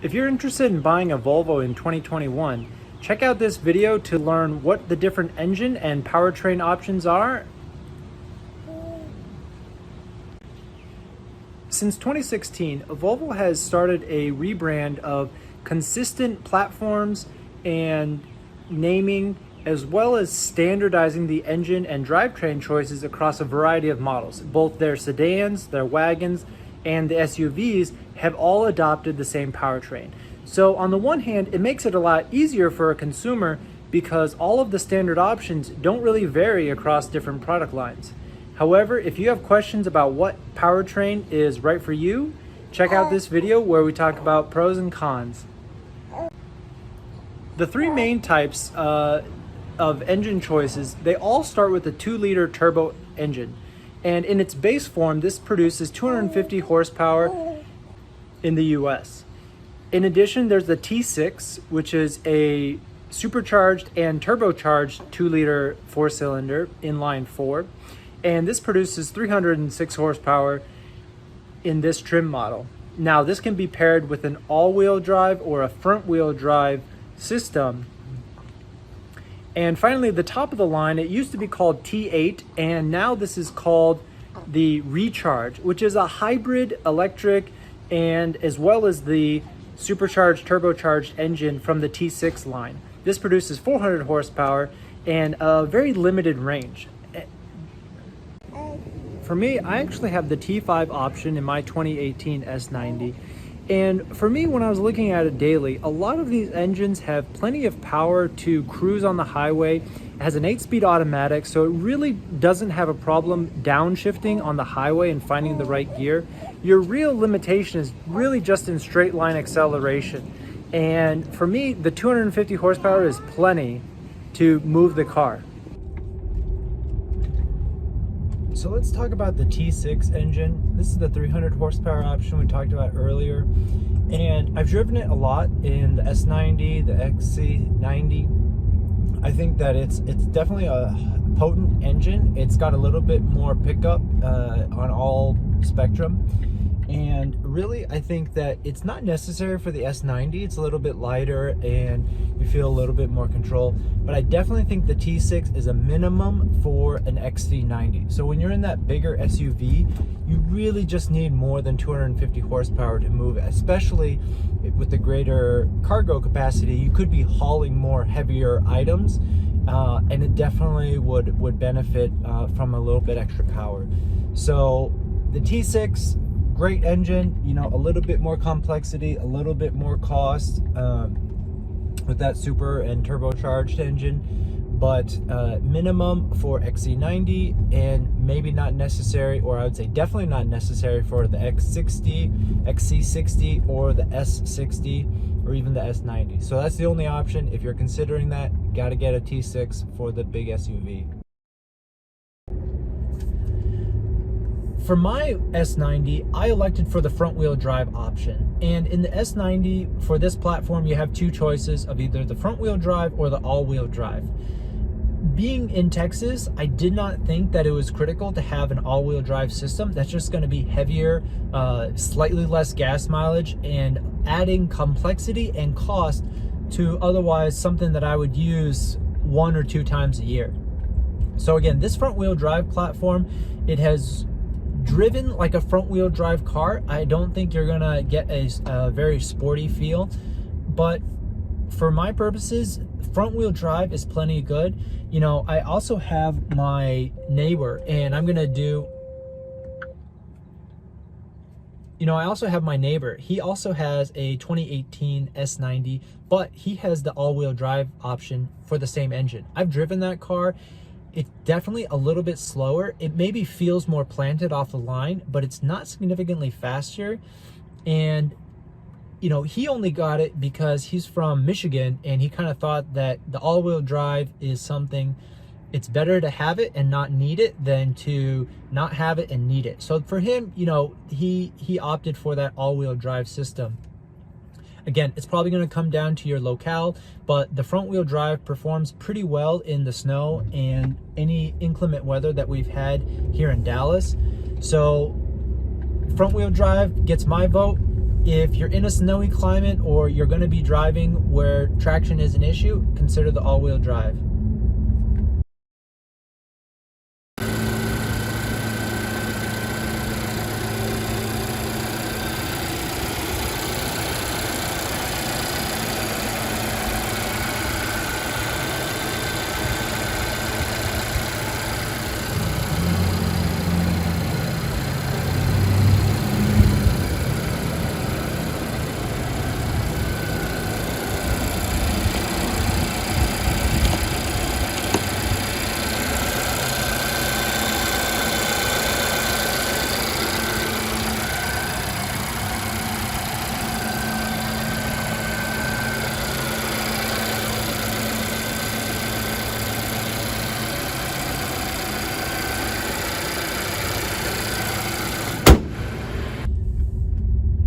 If you're interested in buying a Volvo in 2021, check out this video to learn what the different engine and powertrain options are. Since 2016, Volvo has started a rebrand of consistent platforms and naming, as well as standardizing the engine and drivetrain choices across a variety of models. Both their sedans, their wagons, and the SUVs have all adopted the same powertrain. So on the one hand, it makes it a lot easier for a consumer because all of the standard options don't really vary across different product lines. However, if you have questions about what powertrain is right for you, check out this video where we talk about pros and cons. The three main types of engine choices, they all start with a 2-liter turbo engine. And in its base form, this produces 250 horsepower in the US. In addition, there's the T6, which is a supercharged and turbocharged 2-liter 4-cylinder inline 4. And this produces 306 horsepower in this trim model. Now, this can be paired with an all-wheel drive or a front-wheel drive system. And finally, the top of the line, it used to be called T8, and now this is called the Recharge, which is a hybrid electric and as well as the supercharged turbocharged engine from the T6 line. This produces 400 horsepower and a very limited range. For me, I actually have the T5 option in my 2018 S90. And for me, when I was looking at it daily, a lot of these engines have plenty of power to cruise on the highway. It has an 8-speed automatic, so it really doesn't have a problem downshifting on the highway and finding the right gear. Your real limitation is really just in straight line acceleration. And for me, the 250 horsepower is plenty to move the car. So let's talk about the T6 engine. This is the 300 horsepower option we talked about earlier. And I've driven it a lot in the S90, the XC90. I think that it's definitely a potent engine. It's got a little bit more pickup on all spectrum. And really, I think that it's not necessary for the S90. It's a little bit lighter and you feel a little bit more control. But I definitely think the T6 is a minimum for an XC90. So when you're in that bigger SUV, you really just need more than 250 horsepower to move, especially with the greater cargo capacity. You could be hauling more heavier items, and it definitely would benefit from a little bit extra power. So the T6, great engine, you know, a little bit more complexity, a little bit more cost with that super and turbocharged engine, but minimum for XC90 and maybe not necessary, or I would say definitely not necessary for the X60, XC60, or the S60, or even the S90. So that's the only option. If you're considering that, you got to get a T6 for the big SUV. For my S90, I elected for the front-wheel drive option. And in the S90, for this platform, you have two choices of either the front-wheel drive or the all-wheel drive. Being in Texas, I did not think that it was critical to have an all-wheel drive system. That's just going to be heavier, slightly less gas mileage, and adding complexity and cost to otherwise something that I would use 1 or 2 times a year. So again, this front-wheel drive platform, it has driven like a front-wheel drive car. I don't think you're gonna get a very sporty feel, but for my purposes, front-wheel drive is plenty good. You know, I also have my neighbor, and I'm gonna do, you know, I also have my neighbor. He also has a 2018 S90, but he has the all-wheel drive option for the same engine. I've driven that car. It's definitely a little bit slower. It maybe feels more planted off the line, but it's not significantly faster. And, you know, he only got it because he's from Michigan, and he kind of thought that the all-wheel drive is something, it's better to have it and not need it than to not have it and need it. So for him, you know, he opted for that all-wheel drive system. Again, it's probably going to come down to your locale, but the front wheel drive performs pretty well in the snow and any inclement weather that we've had here in Dallas. So front wheel drive gets my vote. If you're in a snowy climate or you're going to be driving where traction is an issue, consider the all-wheel drive.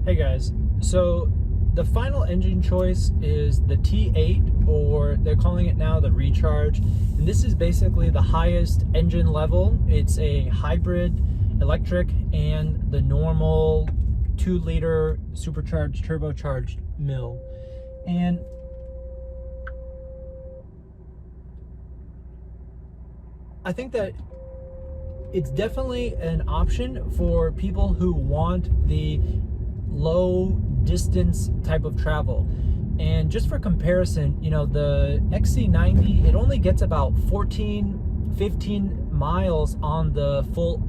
Hey guys, so the final engine choice is the T8, or they're calling it now the Recharge. And this is basically the highest engine level. It's a hybrid electric and the normal 2-liter supercharged, turbocharged mill. And I think that it's definitely an option for people who want the low distance type of travel. And just for comparison, you know, the XC90, it only gets about 15 miles on the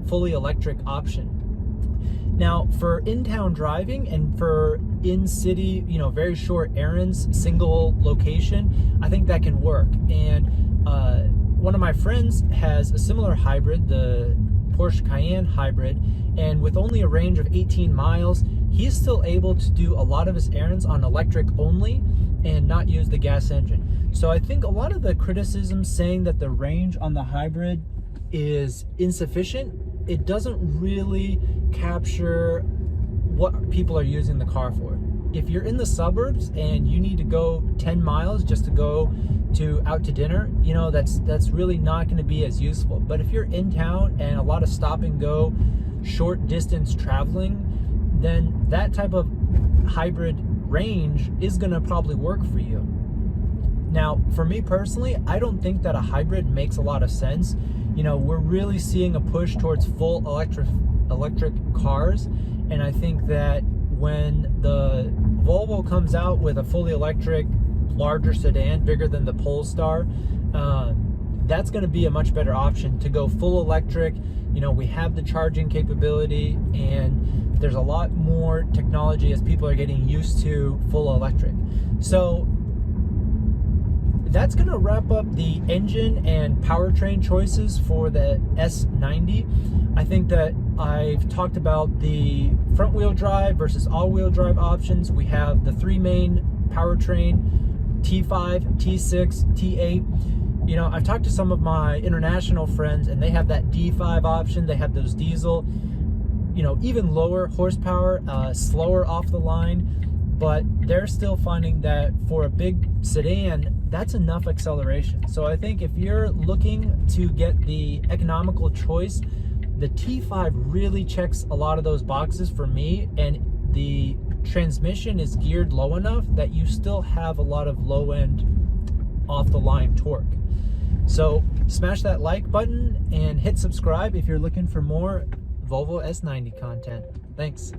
fully electric option. Now for in-town driving and for in-city, you know, very short errands, single location, I think that can work. And one of my friends has a similar hybrid, the Porsche Cayenne hybrid, and with only a range of 18 miles, he's still able to do a lot of his errands on electric only and not use the gas engine. So I think a lot of the criticism saying that the range on the hybrid is insufficient, it doesn't really capture what people are using the car for. If you're in the suburbs and you need to go 10 miles just to go out to dinner, you know, that's really not going to be as useful. But if you're in town and a lot of stop and go, short distance traveling, then that type of hybrid range is going to probably work for you. Now, for me personally, I don't think that a hybrid makes a lot of sense. You know, we're really seeing a push towards full electric cars, and I think that when the Volvo comes out with a fully electric larger sedan, bigger than the Polestar, that's going to be a much better option to go full electric. You know, we have the charging capability, and there's a lot more technology as people are getting used to full electric. So that's going to wrap up the engine and powertrain choices for the S90. I think that I've talked about the front wheel drive versus all-wheel drive options. We have the 3 main powertrain, T5, T6, T8. You know, I've talked to some of my international friends, and they have that D5 option. They have those diesel, you know, even lower horsepower, slower off the line, but they're still finding that for a big sedan, that's enough acceleration. So I think if you're looking to get the economical choice, the T5 really checks a lot of those boxes for me, and the transmission is geared low enough that you still have a lot of low-end off-the-line torque. So smash that like button and hit subscribe if you're looking for more Volvo S90 content. Thanks.